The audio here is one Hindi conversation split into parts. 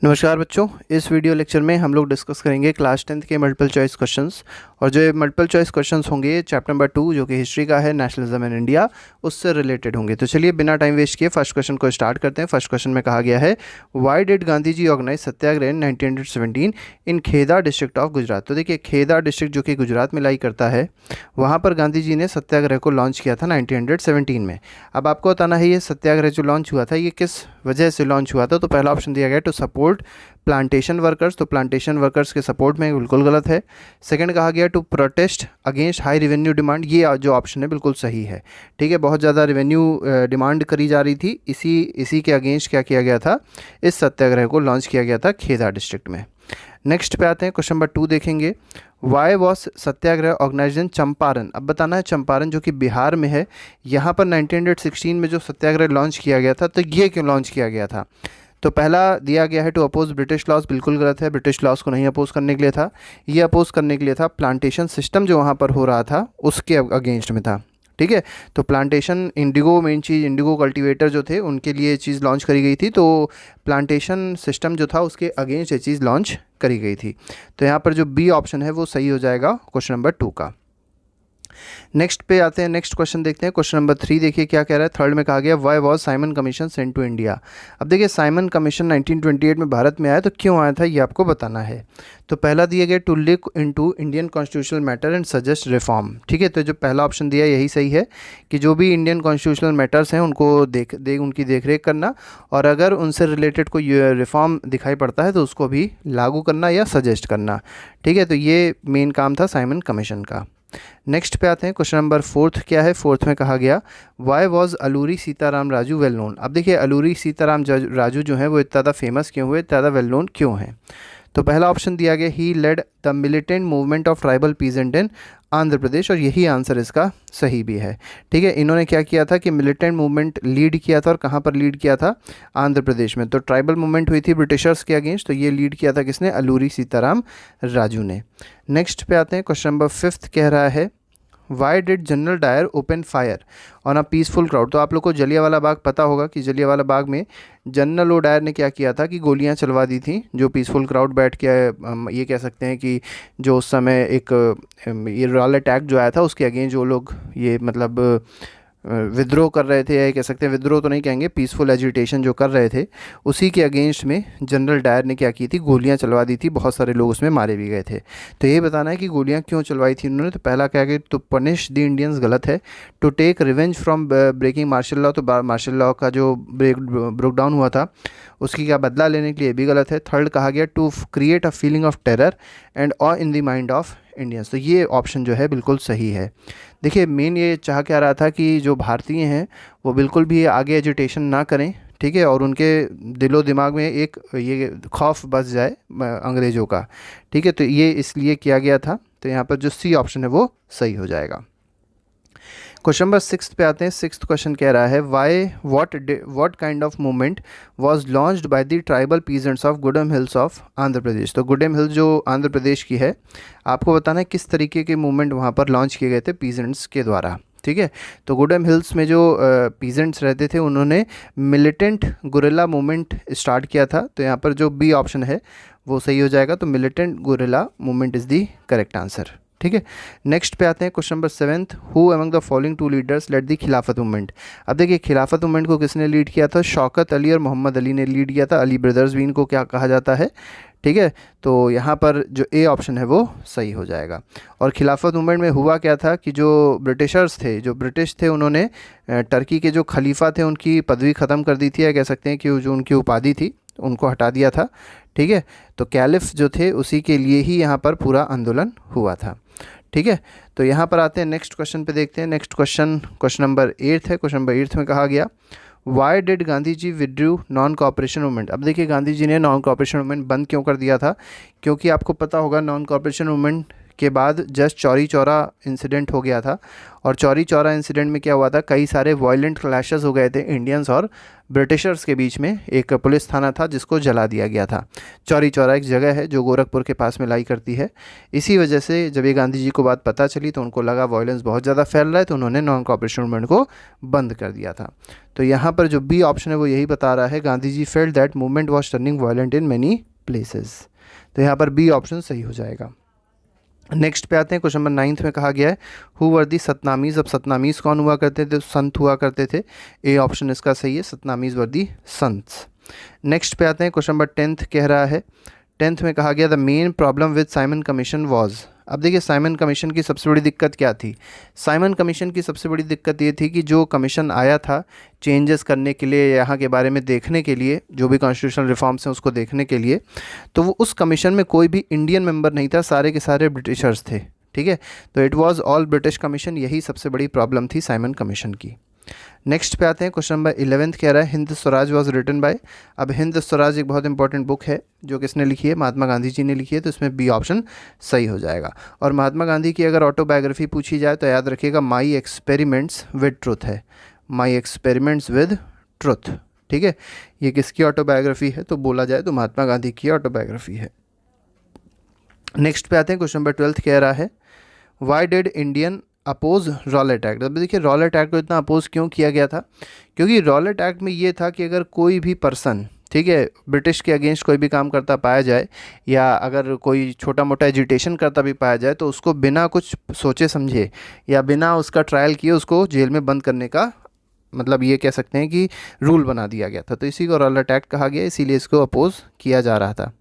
नमस्कार बच्चों, इस वीडियो लेक्चर में हम लोग डिस्कस करेंगे क्लास 10th के मल्टीपल चॉइस क्वेश्चंस। और जो ये मल्टीपल चॉइस क्वेश्चंस होंगे चैप्टर नंबर 2 जो कि हिस्ट्री का है, नेशनलिज्म इन इंडिया, उससे रिलेटेड होंगे। तो चलिए बिना टाइम वेस्ट किए फर्स्ट क्वेश्चन को स्टार्ट करते हैं। फर्स्ट क्वेश्चन में कहा गया है, why did Gandhi ji organise satyagraha in 1917 in Kheda district of Gujarat. तो देखिए, खेदा डिस्ट्रिक्ट जो कि गुजरात में लाई करता है, वहाँ पर गांधी जी ने सत्याग्रह को लॉन्च किया था 1917 में। अब आपको बताना है ये सत्याग्रह जो लॉन्च हुआ था ये किस वजह से लॉन्च हुआ था। तो पहला ऑप्शन दिया गया टू सपोर्ट प्लांटेशन वर्कर्स, तो प्लांटेशन वर्कर्स के सपोर्ट में बिल्कुल गलत है। सेकंड कहा गया to protest against high revenue demand, ये जो ऑप्शन है बिल्कुल सही है। ठीक है, बहुत ज़्यादा रेवेन्यू डिमांड करी जा रही थी, इसी के अगेंस्ट क्या किया गया था, इस सत्याग्रह को लॉन्च किया गया था खेदा डिस्ट्रिक्ट में। नेक्स्ट पे आते हैं, क्वेश्चन नंबर 2 देखेंगे, वाई वॉज सत्याग्रह ऑर्गेनाइज इन चंपारण। अब बताना है चंपारण जो कि बिहार में है, यहाँ पर 1916 में जो सत्याग्रह लॉन्च किया गया था, तो ये क्यों लॉन्च किया गया था। तो पहला दिया गया है टू अपोज ब्रिटिश लॉज, बिल्कुल गलत है, ब्रिटिश लॉज को नहीं अपोज करने के लिए था, ये अपोज करने के लिए था प्लांटेशन सिस्टम जो वहाँ पर हो रहा था उसके अगेंस्ट में था। ठीक है, तो प्लांटेशन इंडिगो, मेन चीज़ इंडिगो कल्टीवेटर जो थे उनके लिए ये चीज़ लॉन्च करी गई थी, तो प्लांटेशन सिस्टम जो था उसके अगेंस्ट ये चीज़ लॉन्च करी गई थी। तो यहाँ पर जो बी ऑप्शन है वो सही हो जाएगा क्वेश्चन नंबर 2 का। नेक्स्ट पे आते हैं, नेक्स्ट क्वेश्चन देखते हैं। क्वेश्चन नंबर 3 देखिए क्या कह रहा है। थर्ड में कहा गया, why was Simon commission sent to India. अब देखिए, साइमन कमीशन 1928 में भारत में आया, तो क्यों आया था ये आपको बताना है। तो पहला दिया गया to look into Indian constitutional matter and suggest reform. ठीक है, तो जो पहला ऑप्शन दिया यही सही है कि जो भी इंडियन कॉन्स्टिट्यूशनल मैटर्स हैं उनको उनकी देखरेख करना, और अगर उनसे रिलेटेड कोई रिफॉर्म दिखाई पड़ता है तो उसको भी लागू करना या सजेस्ट करना। ठीक है, तो ये मेन काम था साइमन कमीशन का। नेक्स्ट पे आते हैं, क्वेश्चन नंबर 4 क्या है। 4 में कहा गया, why was Alluri Sitaram Raju well known. अब देखिए, अलूरी सीताराम राजू जो है वो इतना ज़्यादा फेमस क्यों हुए, इतना ज़्यादा वेल नोन क्यों है। तो पहला ऑप्शन दिया गया, he led the militant movement of tribal peasant in Andhra Pradesh, और यही आंसर इसका सही भी है। ठीक है, इन्होंने क्या किया था कि मिलिटेंट मूवमेंट लीड किया था, और कहाँ पर लीड किया था, आंध्र प्रदेश में। तो ट्राइबल मूवमेंट हुई थी ब्रिटिशर्स के अगेंस्ट, तो ये लीड किया था किसने, अलूरी सीताराम राजू ने। नेक्स्ट पे आते हैं, क्वेश्चन नंबर 5 कह रहा है, why did General Dyer open fire on a peaceful crowd. तो आप लोग को जलियांवाला बाग पता होगा कि जलियांवाला बाग में जनरल ओ डायर ने क्या किया था कि गोलियां चलवा दी थी, जो पीसफुल क्राउड बैठ के ये कह सकते हैं कि जो उस समय एक ये रॉयल अटैक जो आया था उसके अगेंस्ट जो लोग ये मतलब विद्रोह कर रहे थे, या कह सकते हैं विद्रोह तो नहीं कहेंगे, पीसफुल एजिटेशन जो कर रहे थे, उसी के अगेंस्ट में जनरल डायर ने क्या की थी, गोलियां चलवा दी थी, बहुत सारे लोग उसमें मारे भी गए थे। तो ये बताना है कि गोलियां क्यों चलवाई थी उन्होंने। तो पहला क्या कि तो पनिश द इंडियंस गलत है, to take revenge from breaking martial law, तो मार्शल लॉ का जो ब्रेक डाउन हुआ था उसकी क्या बदला लेने के लिए भी गलत है। थर्ड कहा गया, to create a feeling of terror and awe in the mind of Indians, तो ये ऑप्शन जो है बिल्कुल सही है। देखिए, मेन ये चाह क्या रहा था कि जो भारतीय हैं वो बिल्कुल भी आगे एजिटेशन ना करें, ठीक है, और उनके दिलो दिमाग में एक ये खौफ बस जाए अंग्रेज़ों का। ठीक है, तो ये इसलिए किया गया था। तो यहाँ पर जो सी ऑप्शन है वो सही हो जाएगा। क्वेश्चन नंबर 6 पे आते हैं। 6th क्वेश्चन कह रहा है, why what kind of movement was launched by the tribal peasants of Gudem hills of Andhra Pradesh. तो गुडेम हिल्स जो आंध्र प्रदेश की है, आपको बताना है किस तरीके के मूवमेंट वहाँ पर लॉन्च किए गए थे पीजेंट्स के द्वारा। ठीक है, तो गुडेम हिल्स में जो पीजेंट्स रहते थे उन्होंने मिलिटेंट गुरिल्ला मूवमेंट स्टार्ट किया था। तो यहाँ पर जो बी ऑप्शन है वो सही हो जाएगा, तो militant guerrilla movement is the correct answer. ठीक है, नेक्स्ट पे आते हैं, question number 7, who among the following two leaders led the Khilafat movement. अब देखिए, खिलाफत मूवमेंट को किसने लीड किया था, शौकत अली और मोहम्मद अली ने लीड किया था। अली ब्रदर्स भी इनको क्या कहा जाता है। ठीक है, तो यहाँ पर जो ए ऑप्शन है वो सही हो जाएगा। और खिलाफत मूवमेंट में हुआ क्या था कि जो ब्रिटिशर्स थे, जो ब्रिटिश थे, उन्होंने टर्की के जो खलीफा थे उनकी पदवी ख़त्म कर दी थी, या कह सकते हैं कि जो उनकी उपाधि थी उनको हटा दिया था। ठीक है, तो कैलिफ जो थे उसी के लिए ही यहाँ पर पूरा आंदोलन हुआ था। ठीक है, तो यहाँ पर आते हैं नेक्स्ट क्वेश्चन पे देखते हैं। नेक्स्ट क्वेश्चन नंबर 8 है। क्वेश्चन नंबर 8 में कहा गया, why did Gandhi ji withdraw non cooperation movement. अब देखिए, गांधी जी ने नॉन कॉपरेशन मूवमेंट बंद क्यों कर दिया था, क्योंकि आपको पता होगा नॉन कॉपरेशन मूवमेंट के बाद जस्ट चौरी चौरा इंसिडेंट हो गया था, और चौरी चौरा इंसिडेंट में क्या हुआ था, कई सारे वायलेंट क्लैशेस हो गए थे इंडियंस और ब्रिटिशर्स के बीच में। एक पुलिस थाना था जिसको जला दिया गया था। चौरी चौरा एक जगह है जो गोरखपुर के पास में लाई करती है। इसी वजह से जब ये गांधी जी को बात पता चली तो उनको लगा वायलेंस बहुत ज़्यादा फैल रहा है, तो उन्होंने नॉन कॉपरेशन मूवमेंट को बंद कर दिया था। तो यहाँ पर जो बी ऑप्शन है वो यही बता रहा है, Gandhi ji felt that movement was turning violent in many places. तो यहाँ पर बी ऑप्शन सही हो जाएगा। नेक्स्ट पे आते हैं, क्वेश्चन नंबर 9 में कहा गया है हु वर दी सतनामीज़। अब सतनामीज़ कौन हुआ करते थे, संत हुआ करते थे। ए ऑप्शन इसका सही है, सतनामीज़ वर दी संत्स। नेक्स्ट पे आते हैं, क्वेश्चन नंबर 10 कह रहा है, 10 में कहा गया the main problem with Simon commission was. अब देखिए साइमन कमीशन की सबसे बड़ी दिक्कत क्या थी। साइमन कमीशन की सबसे बड़ी दिक्कत ये थी कि जो कमीशन आया था चेंजेस करने के लिए, यहाँ के बारे में देखने के लिए, जो भी कॉन्स्टिट्यूशनल रिफॉर्म्स हैं उसको देखने के लिए, तो वो उस कमीशन में कोई भी इंडियन मेंबर नहीं था, सारे के सारे ब्रिटिशर्स थे। ठीक है, तो it was all British commission, यही सबसे बड़ी प्रॉब्लम थी साइमन कमीशन की। नेक्स्ट पे आते हैं, क्वेश्चन नंबर 11 कह रहा है Hind Swaraj was written by. अब हिंद स्वराज एक बहुत इंपॉर्टेंट बुक है जो किसने लिखी है, महात्मा गांधी जी ने लिखी है, तो इसमें बी ऑप्शन सही हो जाएगा। और महात्मा गांधी की अगर ऑटोबायोग्राफी पूछी जाए तो याद रखिएगा माई एक्सपेरिमेंट्स विद ट्रुथ है, माई एक्सपेरिमेंट्स विद ट्रुथ। ठीक है, ये किसकी ऑटोबायोग्राफी है, तो बोला जाए तो महात्मा गांधी की ऑटोबायोग्राफी है। नेक्स्ट पे आते हैं, क्वेश्चन नंबर 12 कह रहा है why did Indian oppose Rowlatt act. अब देखिए रॉलेट एक्ट को इतना अपोज क्यों किया गया था, क्योंकि रॉलेट एक्ट में ये था कि अगर कोई भी पर्सन, ठीक है, ब्रिटिश के अगेंस्ट कोई भी काम करता पाया जाए या अगर कोई छोटा मोटा एजिटेशन करता भी पाया जाए तो उसको बिना कुछ सोचे समझे या बिना उसका ट्रायल किए उसको जेल में बंद करने का, मतलब ये कह सकते हैं कि रूल बना दिया गया था। तो इसी को रॉलेट एक्ट कहा गया, इसीलिए इसको अपोज किया जा रहा था।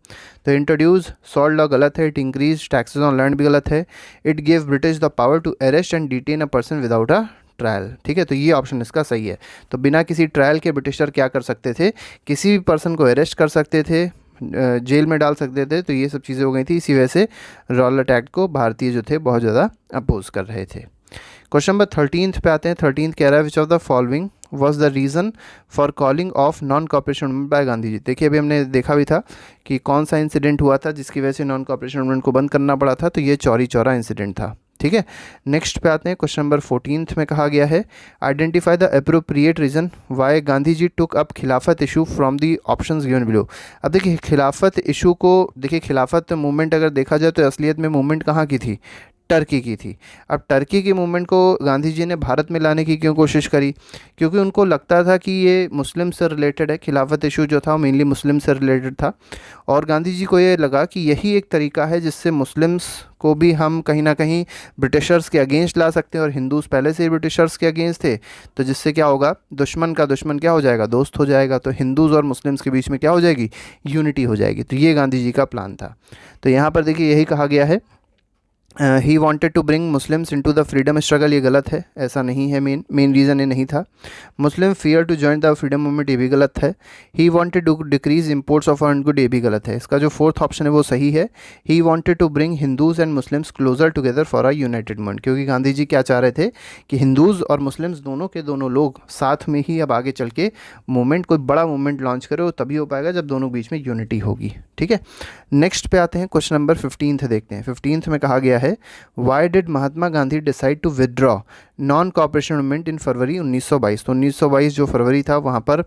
तो इंट्रोड्यूस सॉल्ट लॉ गलत है, it increase taxes on land भी गलत है, it give British the power to arrest and detain a person without a trial. ठीक है, तो ये ऑप्शन इसका सही है। तो बिना किसी ट्रायल के ब्रिटिशर क्या कर सकते थे, किसी भी पर्सन को अरेस्ट कर सकते थे, जेल में डाल सकते थे। तो ये सब चीज़ें हो गई थी, इसी वजह से रॉलेट एक्ट को भारतीय जो थे बहुत ज़्यादा अपोज कर रहे थे। क्वेश्चन नंबर 13 पे आते हैं। 13 कह रहा है which of the following was the reason for calling off non cooperation movement by Gandhi ji. देखिए अभी हमने देखा भी था कि कौन सा इंसिडेंट हुआ था जिसकी वजह से नॉन कॉपरेशन मूवमेंट को बंद करना पड़ा था, तो ये चौरी चौरा इंसिडेंट था। ठीक है, नेक्स्ट पे आते हैं, क्वेश्चन नंबर 14 में कहा गया है identify the appropriate reason why Gandhi ji took up Khilafat issue from the options given below. अब देखिए खिलाफत इशू को, देखिए खिलाफत मूवमेंट अगर देखा जाए तो असलियत में मूवमेंट कहाँ की थी, टर्की की थी। अब टर्की की मूवमेंट को गांधी जी ने भारत में लाने की क्यों कोशिश करी, क्योंकि उनको लगता था कि ये मुस्लिम से रिलेटेड है, खिलाफत इशू जो था वो मेनली मुस्लिम से रिलेटेड था, और गांधी जी को ये लगा कि यही एक तरीका है जिससे मुस्लिम्स को भी हम कहीं ना कहीं ब्रिटिशर्स के अगेंस्ट ला सकते हैं, और हिंदूज पहले से ही ब्रिटिशर्स के अगेंस्ट थे, तो जिससे क्या होगा, दुश्मन का दुश्मन क्या हो जाएगा, दोस्त हो जाएगा। तो हिंदूज़ और मुस्लिम्स के बीच में क्या हो जाएगी, यूनिटी हो जाएगी। तो ये गांधी जी का प्लान था। तो यहाँ पर देखिए यही कहा गया है he wanted to bring Muslims into the freedom struggle, ये गलत है, ऐसा नहीं है। मेन रीज़न ये नहीं था। Muslim fear to join the freedom movement, ये भी गलत है। He wanted to decrease imports of earn good, ये भी गलत है। इसका जो फोर्थ ऑप्शन है वो सही है। He wanted to bring Hindus and Muslims closer together for a united movement, क्योंकि गांधी जी क्या चाह रहे थे कि हिंदूज़ और मुस्लिम्स दोनों के दोनों लोग साथ में ही अब आगे चल के मूवमेंट, कोई बड़ा मूवमेंट लॉन्च करे, वो तभी हो पाएगा जब दोनों बीच में यूनिटी होगी। ठीक है, नेक्स्ट पे आते हैं, क्वेश्चन नंबर 15 देखते हैं। 15 में कहा गया है why did Mahatma Gandhi decide to withdraw non cooperation movement in February 1922। तो 1922 जो फरवरी था वहाँ पर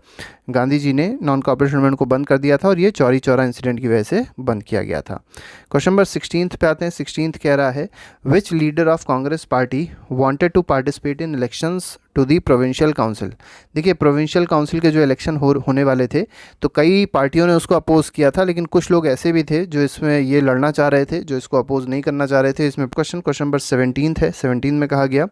गांधी जी ने नॉन कॉपरेशन मूवमेंट को बंद कर दिया था, और ये चौरी चौरा इंसिडेंट की वजह से बंद किया गया था। क्वेश्चन नंबर 16 पे आते हैं। 16 कह रहा है which leader of Congress party wanted to participate in elections to the provincial council. देखिए प्रोविंशियल काउंसिल के जो इलेक्शन होने वाले थे तो कई पार्टियों ने उसको अपोज किया था, लेकिन कुछ लोग ऐसे भी थे जो इसमें ये लड़ना चाह रहे थे, जो इसको अपोज नहीं करना चाह रहे थे। इसमें क्वेश्चन नंबर 17 है। 17 में कहा गया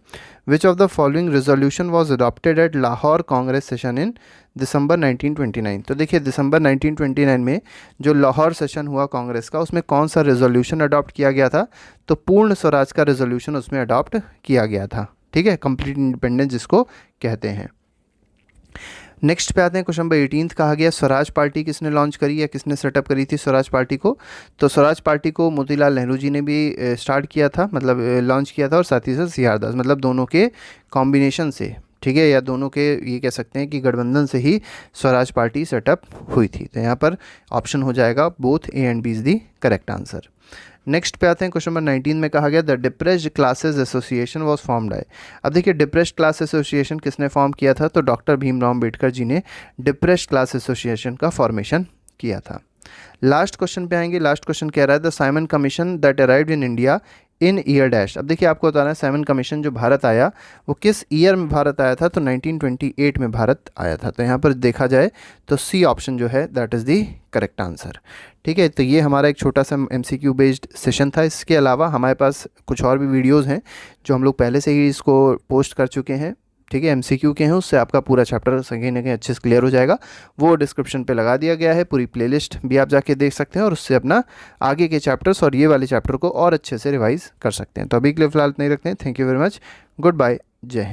which of the following resolution was adopted at Lahore Congress session in December 1929। तो देखिए दिसंबर 1929 में जो लाहौर सेशन हुआ कांग्रेस का, उसमें कौन सा रेजोल्यूशन अडॉप्ट किया गया था, तो पूर्ण स्वराज का रेजोल्यूशन उसमें अडॉप्ट किया गया था। ठीक है, कंप्लीट इंडिपेंडेंस जिसको कहते हैं। नेक्स्ट पे आते हैं, क्वेश्चन नंबर 18 कहा गया स्वराज पार्टी किसने लॉन्च करी या किसने सेटअप करी थी स्वराज पार्टी को। तो स्वराज पार्टी को मोतीलाल नेहरू जी ने भी स्टार्ट किया था, मतलब लॉन्च किया था, और साथ ही साथ सी आर दास, मतलब दोनों के कॉम्बिनेशन से। ठीक है, या दोनों के ये कह सकते हैं कि गठबंधन से ही स्वराज पार्टी सेटअप हुई थी। तो यहाँ पर ऑप्शन हो जाएगा both A and B is the correct answer. Next पे आते हैं, क्वेश्चन नंबर 19 में कहा गया the depressed classes association was formed है। अब देखिए डिप्रेस्ड क्लास एसोसिएशन किसने फॉर्म किया था, तो डॉक्टर भीमराव अम्बेडकर जी ने डिप्रेस्ड क्लास एसोसिएशन का फॉर्मेशन किया था। लास्ट क्वेश्चन पे आएंगे। लास्ट क्वेश्चन कह रहा है the Simon commission that arrived in India in year dash. अब देखिए आपको बताना है साइमन कमीशन जो भारत आया वो किस ईयर में भारत आया था, तो 1928 में भारत आया था। तो यहाँ पर देखा जाए तो सी ऑप्शन जो है that is the correct answer. ठीक है, तो ये हमारा एक छोटा सा MCQ बेस्ड सेशन था। इसके अलावा हमारे पास कुछ और भी वीडियोज़ हैं जो हम लोग पहले से ही इसको पोस्ट कर चुके हैं। ठीक है, MCQ के हैं, उससे आपका पूरा चैप्टर कहीं ना कहीं अच्छे से क्लियर हो जाएगा। वो डिस्क्रिप्शन पे लगा दिया गया है, पूरी प्लेलिस्ट भी आप जाके देख सकते हैं और उससे अपना आगे के चैप्टर्स और ये वाले चैप्टर को और अच्छे से रिवाइज कर सकते हैं। तो अभी के लिए फिलहाल नहीं रखते हैं। Thank you very much, good bye, जय हिंद।